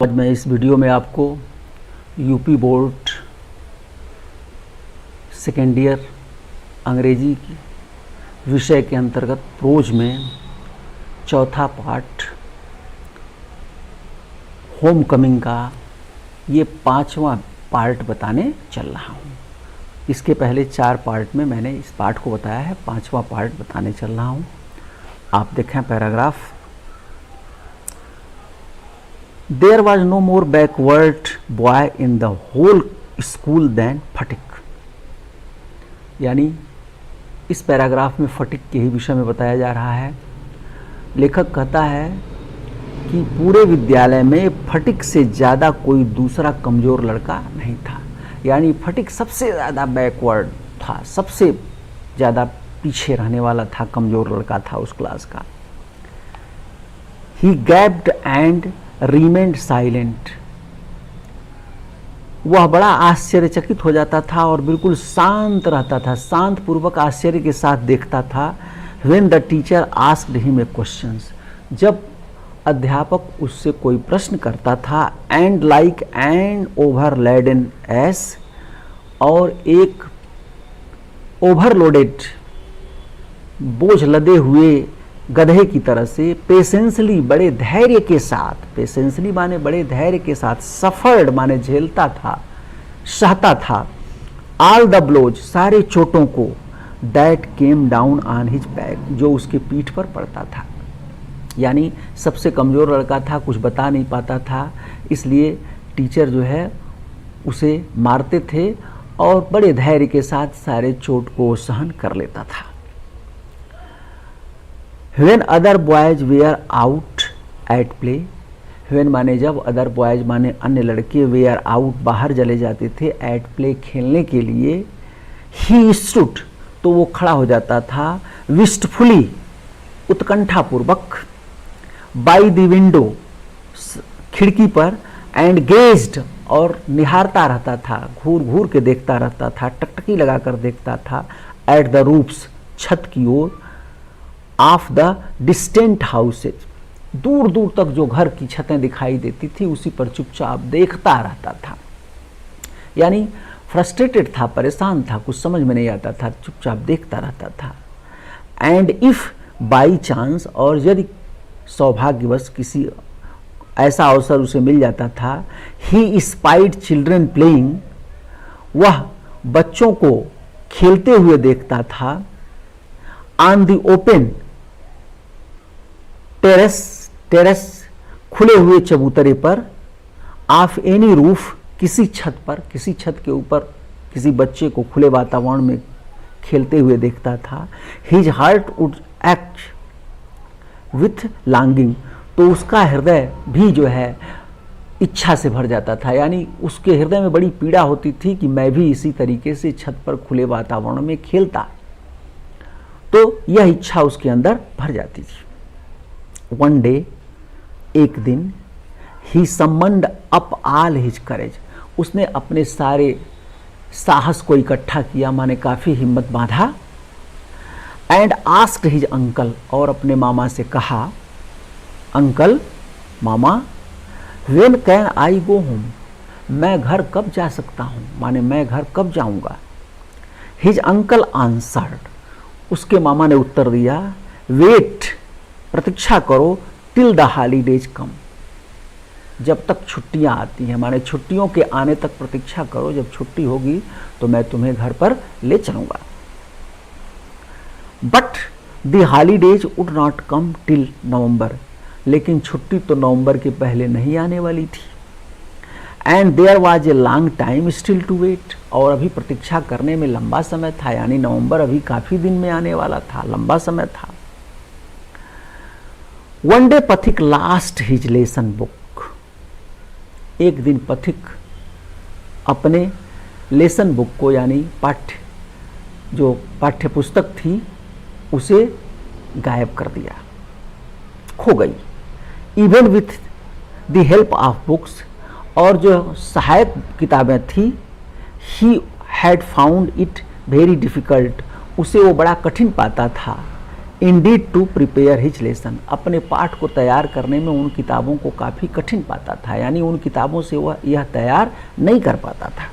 आज मैं इस वीडियो में आपको यूपी बोर्ड सेकेंड ईयर अंग्रेजी विषय के अंतर्गत प्रोज में चौथा पार्ट होम कमिंग का ये 5वां पार्ट बताने चल रहा हूँ। इसके पहले 4 पार्ट में मैंने इस पार्ट को बताया है, 5वां पार्ट बताने चल रहा हूँ। आप देखें paragraph. There was no more backward boy in the whole school than फटिक। यानी इस पैराग्राफ में फटिक के ही विषय में बताया जा रहा है। लेखक कहता है कि पूरे विद्यालय में फटिक से ज़्यादा कोई दूसरा कमज़ोर लड़का नहीं था। यानी फटिक सबसे ज़्यादा बैकवर्ड था, सबसे ज़्यादा पीछे रहने वाला था, कमज़ोर लड़का था उस क्लास का। He gaped and remained silent। वह बड़ा आश्चर्यचकित हो जाता था और बिल्कुल शांत रहता था, शांत पूर्वक आश्चर्य के साथ देखता था। When the teacher asked him a questions, जब अध्यापक उससे कोई प्रश्न करता था। And like an overladen ass, और एक ओवरलोडेड बोझ लदे हुए गधे की तरह से पेशेंसली बड़े धैर्य के साथ, पेशेंसली माने बड़े धैर्य के साथ, सफर्ड माने झेलता था, सहता था। ऑल द ब्लोज, सारे चोटों को, that came down on his back, जो उसके पीठ पर पड़ता था। यानी सबसे कमज़ोर लड़का था, कुछ बता नहीं पाता था, इसलिए टीचर जो है उसे मारते थे और बड़े धैर्य के साथ सारे चोट को सहन कर लेता था। When other boys were out at play, when माने जब, other boys माने अन्य लड़के, were out बाहर चले जाते थे, at play खेलने के लिए, he stood तो वो खड़ा हो जाता था, wistfully उत्कंठापूर्वक, by the window खिड़की पर, and gazed और निहारता रहता था, घूर घूर के देखता रहता था, टकटकी लगाकर देखता था, at the roofs छत की ओर, ऑफ द डिस्टेंट हाउसेज दूर दूर तक जो घर की छतें दिखाई देती थी उसी पर चुपचाप देखता रहता था। यानी फ्रस्ट्रेटेड था, परेशान था, कुछ समझ में नहीं आता था, चुपचाप देखता रहता था। एंड इफ बाई चांस, और यदि सौभाग्यवश किसी ऐसा अवसर उसे मिल जाता था, ही स्पाइड चिल्ड्रन प्लेइंग, वह बच्चों को खेलते हुए देखता था। ऑन द ओपन टेरेस खुले हुए चबूतरे पर, ऑफ एनी रूफ किसी छत पर, किसी छत के ऊपर किसी बच्चे को खुले वातावरण में खेलते हुए देखता था। His heart would act with longing, तो उसका हृदय भी जो है इच्छा से भर जाता था। यानी उसके हृदय में बड़ी पीड़ा होती थी कि मैं भी इसी तरीके से छत पर खुले वातावरण में खेलता, तो यह इच्छा उसके अंदर भर जाती थी। वन डे, एक दिन, ही समन्ड अप ऑल हिज करेज, उसने अपने सारे साहस को इकट्ठा किया, माने काफ़ी हिम्मत बांधा। एंड आस्क्ड हिज अंकल, और अपने मामा से कहा, uncle, mama, when can I go home, मैं घर कब जा सकता हूँ, माने मैं घर कब जाऊँगा। हिज अंकल आंसर्ड, उसके मामा ने उत्तर दिया, वेट, प्रतीक्षा करो, टिल द हॉलीडेज कम, जब तक छुट्टियां आती हैं, माने छुट्टियों के आने तक प्रतीक्षा करो, जब छुट्टी होगी तो मैं तुम्हें घर पर ले चलूंगा। But the holidays would not come till नवंबर, लेकिन छुट्टी तो नवंबर के पहले नहीं आने वाली थी। And there was a long time still to wait, और अभी प्रतीक्षा करने में लंबा समय था, यानी नवंबर अभी काफ़ी दिन में आने वाला था, लंबा समय था। वन डे पथिक लास्ट हिज लेसन बुक, एक दिन पथिक अपने लेसन बुक को, यानी पाठ्य पुस्तक थी, उसे गायब कर दिया, खो गई। Even with the help of books, और जो सहायक किताबें थी, he had found it very difficult, उसे वो बड़ा कठिन पाता था, indeed to prepare his lesson, अपने पाठ को तैयार करने में उन किताबों को काफ़ी कठिन पाता था, यानी उन किताबों से वह यह तैयार नहीं कर पाता था,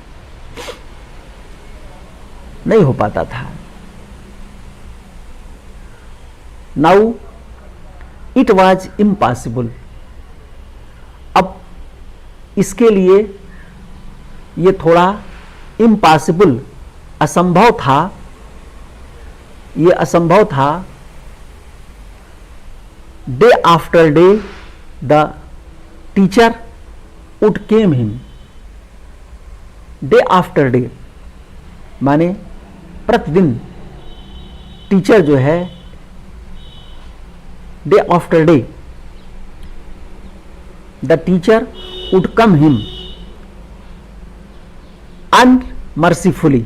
नहीं हो पाता था। नाउ इट वॉज इम्पॉसिबल, अब इसके लिए ये थोड़ा इम्पॉसिबल, असंभव था, ये असंभव था। Day after day the teacher would cane him, day after day माने प्रतिदिन टीचर जो है, day after day the teacher would come him unmercifully,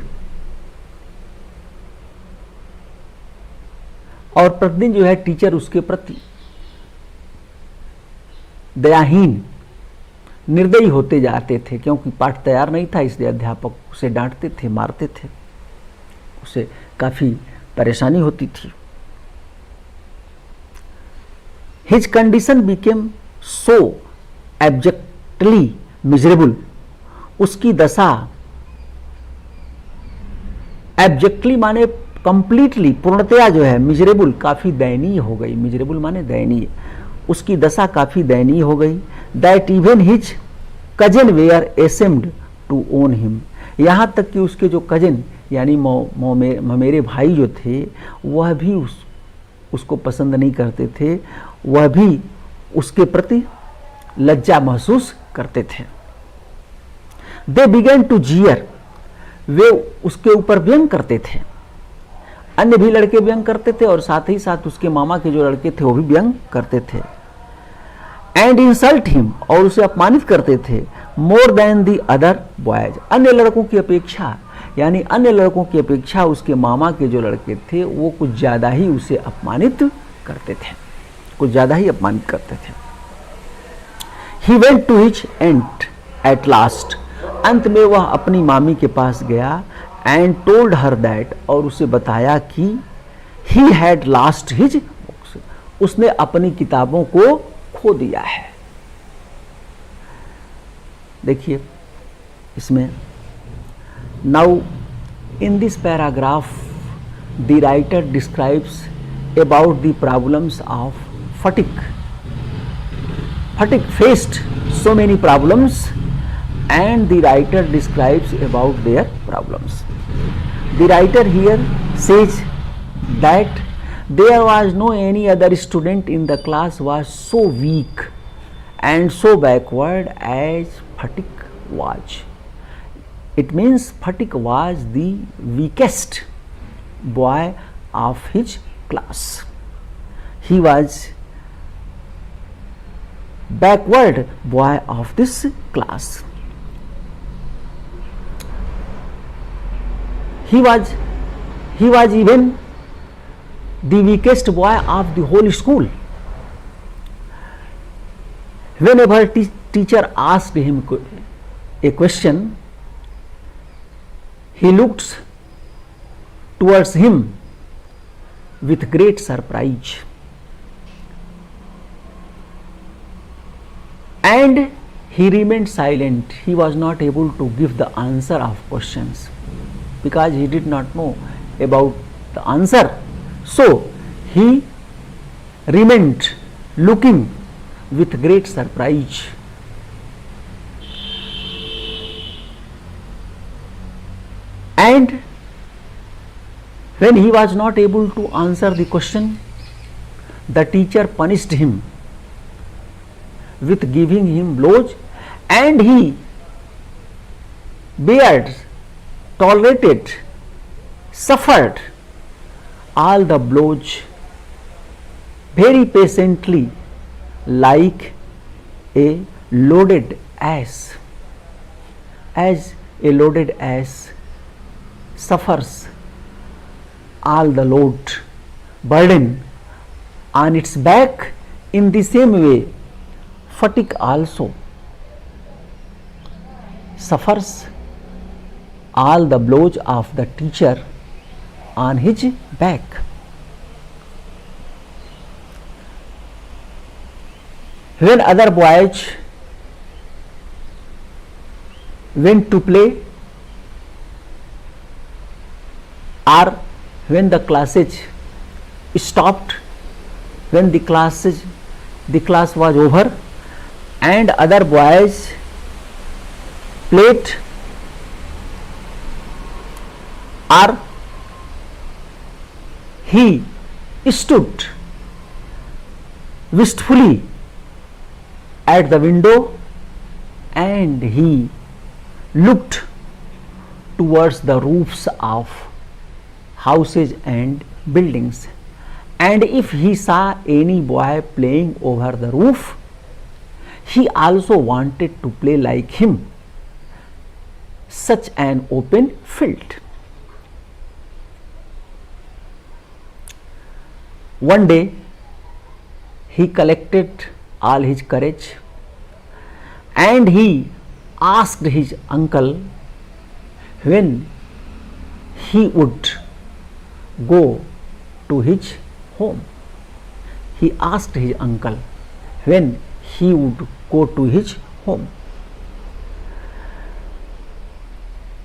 और प्रतिदिन जो है टीचर उसके प्रति दयाहीन, निर्दयी होते जाते थे, क्योंकि पाठ तैयार नहीं था, इसलिए अध्यापक उसे डांटते थे, मारते थे, उसे काफी परेशानी होती थी। His condition became so abjectly miserable, उसकी दशा, एब्जेक्टली माने कंप्लीटली, पूर्णतया जो है, मिजरेबल काफी दयनीय हो गई, मिजरेबल माने दयनीय, उसकी दशा काफी दयनीय हो गई। That even his cousin were ashamed to own him, यहाँ तक कि उसके जो कजन यानी मेरे भाई जो थे, वह भी उसको पसंद नहीं करते थे, वह भी उसके प्रति लज्जा महसूस करते थे। दे बिगेन टू जीयर, वे उसके ऊपर व्यंग करते थे, अन्य भी लड़के व्यंग करते थे और साथ ही साथ उसके मामा के जो लड़के थे वो भी व्यंग करते थे। एंड इंसल्ट हिम, और उसे अपमानित करते थे, more than the other boys, अन्य लड़कों की अपेक्षा, यानी अन्य लड़कों की अपेक्षा उसके मामा के जो लड़के थे वो कुछ ज्यादा ही उसे अपमानित करते थे, कुछ ज्यादा ही अपमानित करते थे। He went to his and at last, अंत में वह अपनी मामी के पास गया, एंड टोल्ड हर दैट, और उसे बताया कि he had lost his books, उसने अपनी किताबों को खो दिया है। देखिए इसमें, now in this paragraph the writer describes about the problems of Phatik, Phatik faced so many problems and the writer describes about their problems. The writer here says that there was no any other student in the class was so weak and so backward as Phatik was. It means Phatik was the weakest boy of his class. He was backward boy of this class. He was even the weakest boy of the whole school. Whenever teacher asked him a question, he looked towards him with great surprise, and he remained silent. He was not able to give the answer of questions, because he did not know about the answer. So he remained looking with great surprise. And when he was not able to answer the question, the teacher punished him with giving him blows, and he bared, tolerated, suffered all the blows very patiently, like a loaded ass, as a loaded ass suffers all the load, burden on its back. In the same way, Phatik also suffers all the blows of the teacher on his back. When other boys went to play, or when the classes stopped, when the class was over and other boys played, or he stood wistfully at the window and he looked towards the roofs of houses and buildings, and if he saw any boy playing over the roof, he also wanted to play like him, such an open field. One day he collected all his courage and he asked his uncle when he would go to his home. He asked his uncle when he would go to his home.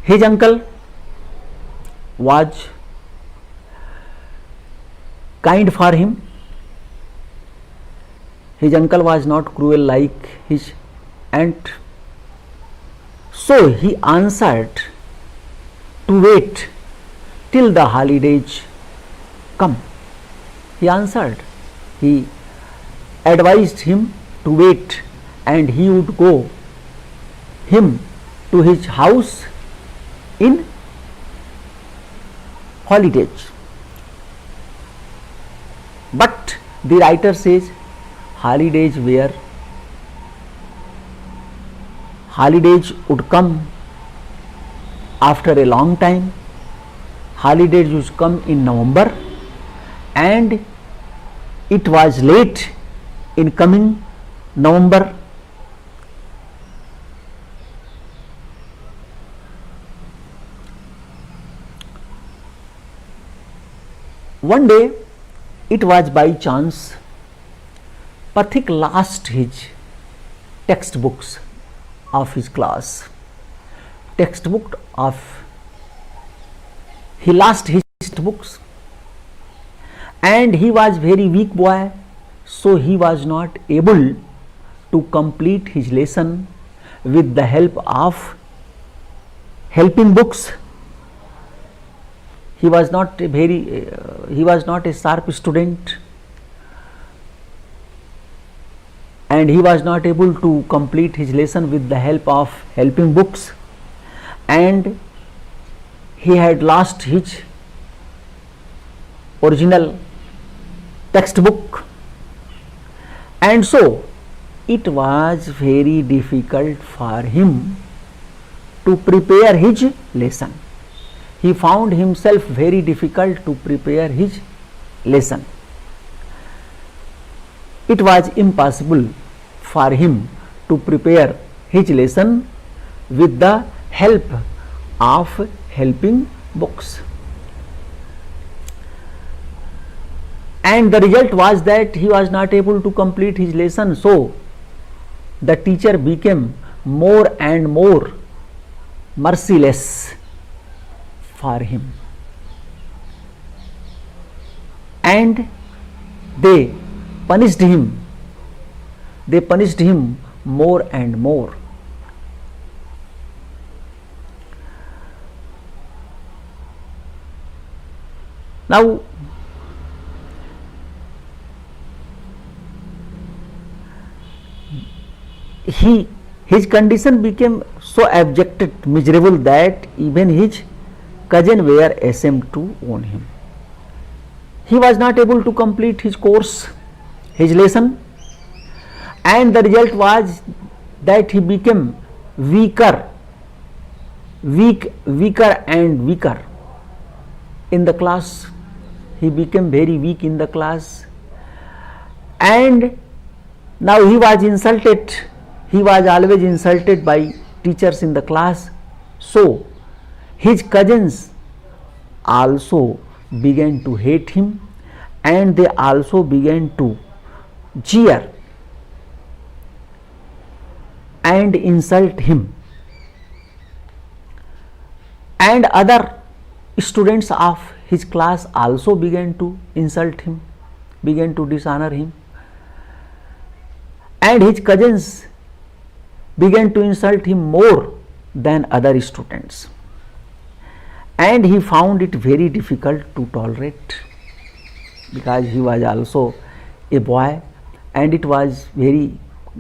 His uncle was kind for him. His uncle was not cruel like his aunt. So he answered to wait till the holidays come. He answered, he advised him to wait and he would go him to his house in holidays. But the writer says holidays would come after a long time. Holidays would come in November and it was late in coming November. One day it was by chance Pathik lost his textbooks of his class. He lost his textbooks and he was very weak boy, so he was not able to complete his lesson with the help of helping books. He was not a sharp student and he was not able to complete his lesson with the help of helping books, and he had lost his original textbook, and so it was very difficult for him to prepare his lesson. He found himself very difficult to prepare his lesson. It was impossible for him to prepare his lesson with the help of helping books. And the result was that he was not able to complete his lesson, so the teacher became more and more merciless for him, and they punished him more and more. Now his condition became so abject, miserable, that even his cousin were ashamed to own him. He was not able to complete his course, his lesson, and the result was that he became weaker and weaker in the class. He became very weak in the class, and now he was insulted. He was always insulted by teachers in the class. So his cousins also began to hate him, and they also began to jeer and insult him, and other students of his class also began to insult him, began to dishonor him, and his cousins began to insult him more than other students, and he found it very difficult to tolerate, because he was also a boy, and it was very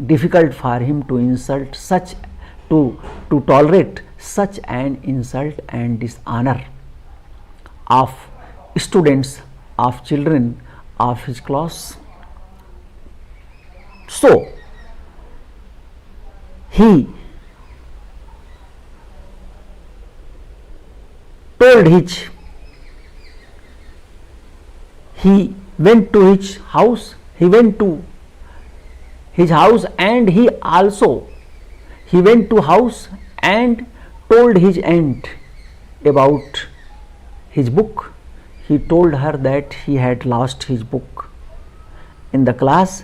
difficult for him to insult such, to tolerate such an insult and dishonor of students, of children of his class. So he told his, he went to his house, he went to his house, and he went to house and told his aunt about his book. He told her that he had lost his book in the class,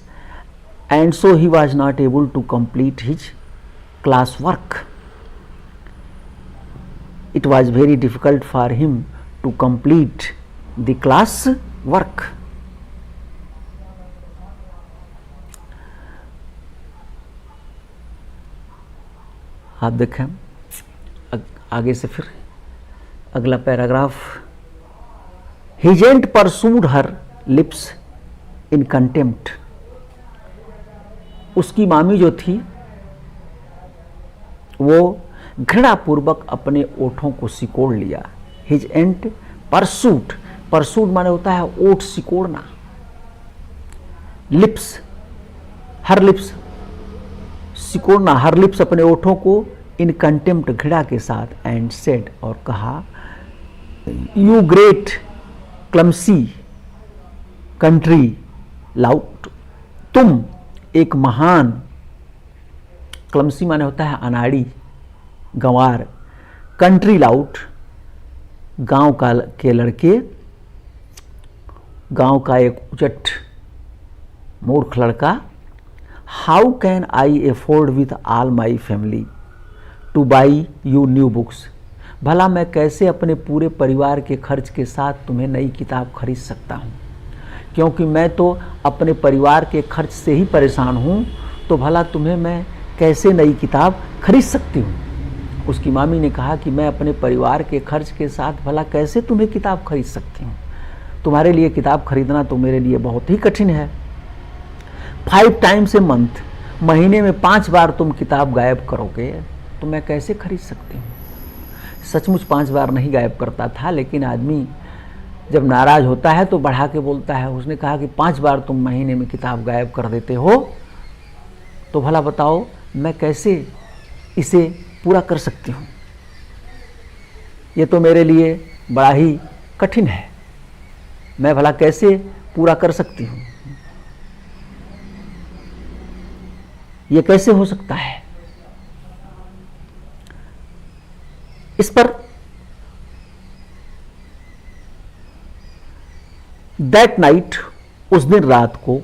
and so he was not able to complete his class work. It was very difficult for him to complete the class work. आप देखें आगे से फिर अगला paragraph. His aunt pursued her lips in contempt. उसकी मामी जो थी वो घृणापूर्वक अपने ओठों को सिकोड़ लिया. His aunt pursued, pursued माने होता है ओठ सिकोड़ना. लिप्स, हर लिप्स सिकोड़ना, हर लिप्स अपने ओठों को इन कंटेम्प्ट घृणा के साथ. एंड सेड और कहा, you great clumsy country loud, तुम एक महान, क्लमसी माने होता है अनाड़ी, गंवार, कंट्री लाउड गांव का के लड़के, गांव का एक उचट मूर्ख लड़का. How can I afford with all my family two by you new books, भला मैं कैसे अपने पूरे परिवार के खर्च के साथ तुम्हें नई किताब खरीद सकता हूँ, क्योंकि मैं तो अपने परिवार के खर्च से ही परेशान हूँ, तो भला तुम्हें मैं कैसे नई किताब खरीद सकती हूँ. उसकी मामी ने कहा कि मैं अपने परिवार के खर्च के साथ भला कैसे तुम्हें किताब खरीद सकती हूँ, तुम्हारे लिए किताब खरीदना तो मेरे लिए बहुत ही कठिन है. 5 times a month, महीने में 5 बार तुम किताब गायब करोगे तो मैं कैसे खरीद सकती हूँ. सचमुच 5 बार नहीं गायब करता था, लेकिन आदमी जब नाराज होता है तो बढ़ा के बोलता है. उसने कहा कि 5 बार तुम महीने में किताब गायब कर देते हो, तो भला बताओ मैं कैसे इसे पूरा कर सकती हूँ, ये तो मेरे लिए बड़ा ही कठिन है, मैं भला कैसे पूरा कर सकती हूँ, ये कैसे हो सकता है. इस पर दैट नाइट, उस दिन रात को,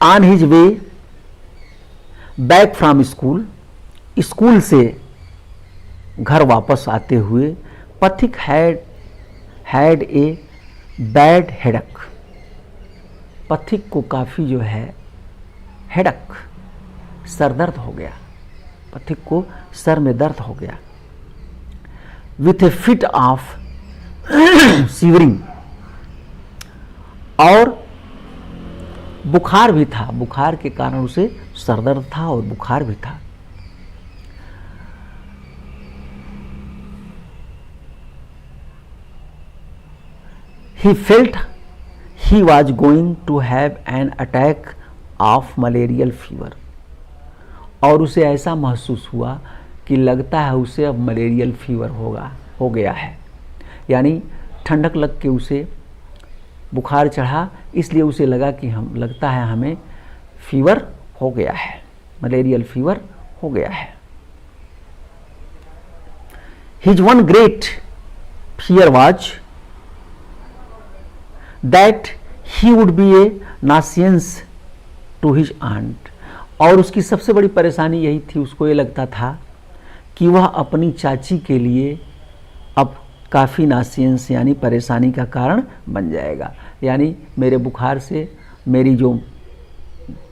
on his way back from school, school से घर वापस आते हुए, पथिक हैड ए बैड हेडक, पथिक को काफ़ी जो है हेडक, सरदर्द हो गया, पथिक को सर में दर्द हो गया. With A fit of severing, और बुखार भी था, बुखार के कारण उसे सरदर्द था और बुखार भी था. He felt he was going to have an attack of malarial fever, और उसे ऐसा महसूस हुआ कि लगता है उसे अब मलेरियल फीवर हो गया है, यानी ठंडक लग के उसे बुखार चढ़ा, इसलिए उसे लगा कि लगता है हमें फीवर हो गया है, मलेरियल फीवर हो गया है. His one great fear was that he would be a nuisance to his aunt, और उसकी सबसे बड़ी परेशानी यही थी, उसको ये लगता था कि वह अपनी चाची के लिए अब काफ़ी नासियंस यानी परेशानी का कारण बन जाएगा। यानी मेरे बुखार से मेरी जो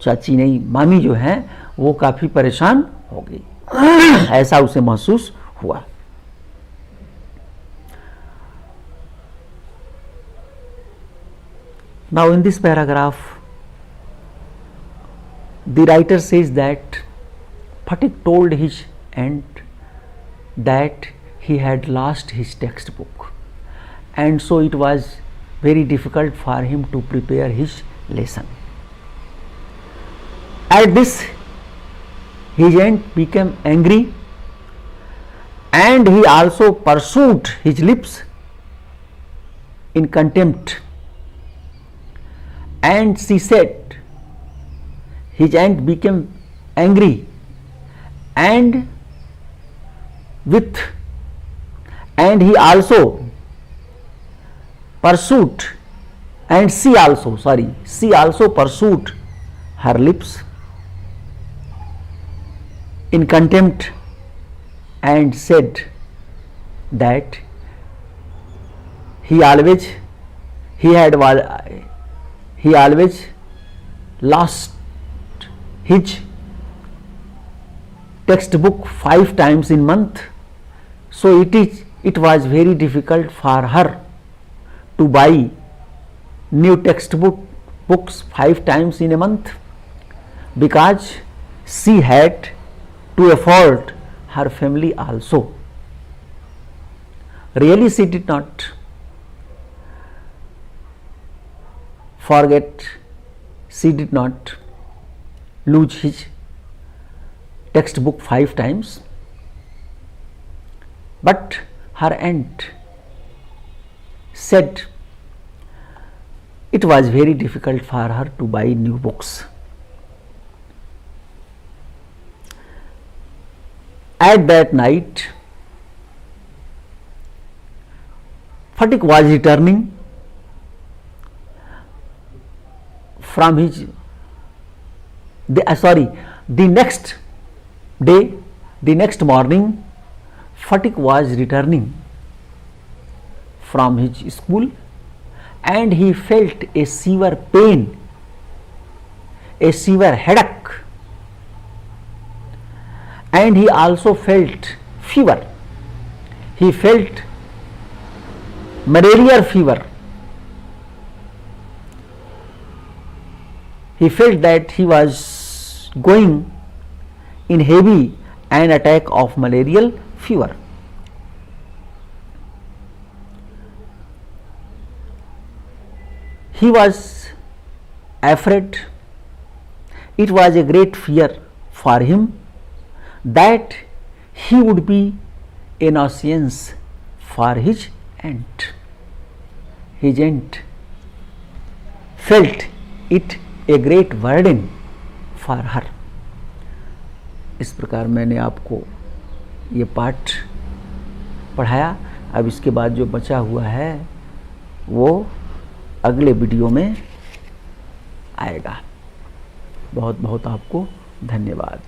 चाची नहीं मामी जो हैं वो काफ़ी परेशान होगी, ऐसा उसे महसूस हुआ। Now in this paragraph the writer says that Phatik told his aunt that he had lost his textbook, and so it was very difficult for him to prepare his lesson. At this his aunt became angry, and he also pursued his lips in contempt, and she said, his aunt became angry and he also pursued, and she also pursued her lips in contempt and said that he always lost his textbook 5 times in month, so it was very difficult for her to buy new books 5 times in a month, because she had to afford her family also. Really, she did not forget, she did not lose his textbook 5 times, but her aunt said it was very difficult for her to buy new books. At that night, Phatik was returning from his the next day, the next morning, Phatik was returning from his school, and he felt a severe pain, a severe headache, and he also felt fever. He felt malaria fever. He felt that he was going in heavy an attack of malarial fever. He was afraid. It was a great fear for him that he would be a nuisance for his aunt. His aunt felt it a great burden for her. इस प्रकार मैंने आपको ये पाठ पढ़ाया। अब इसके बाद जो बचा हुआ है वो अगले वीडियो में आएगा। बहुत बहुत आपको धन्यवाद।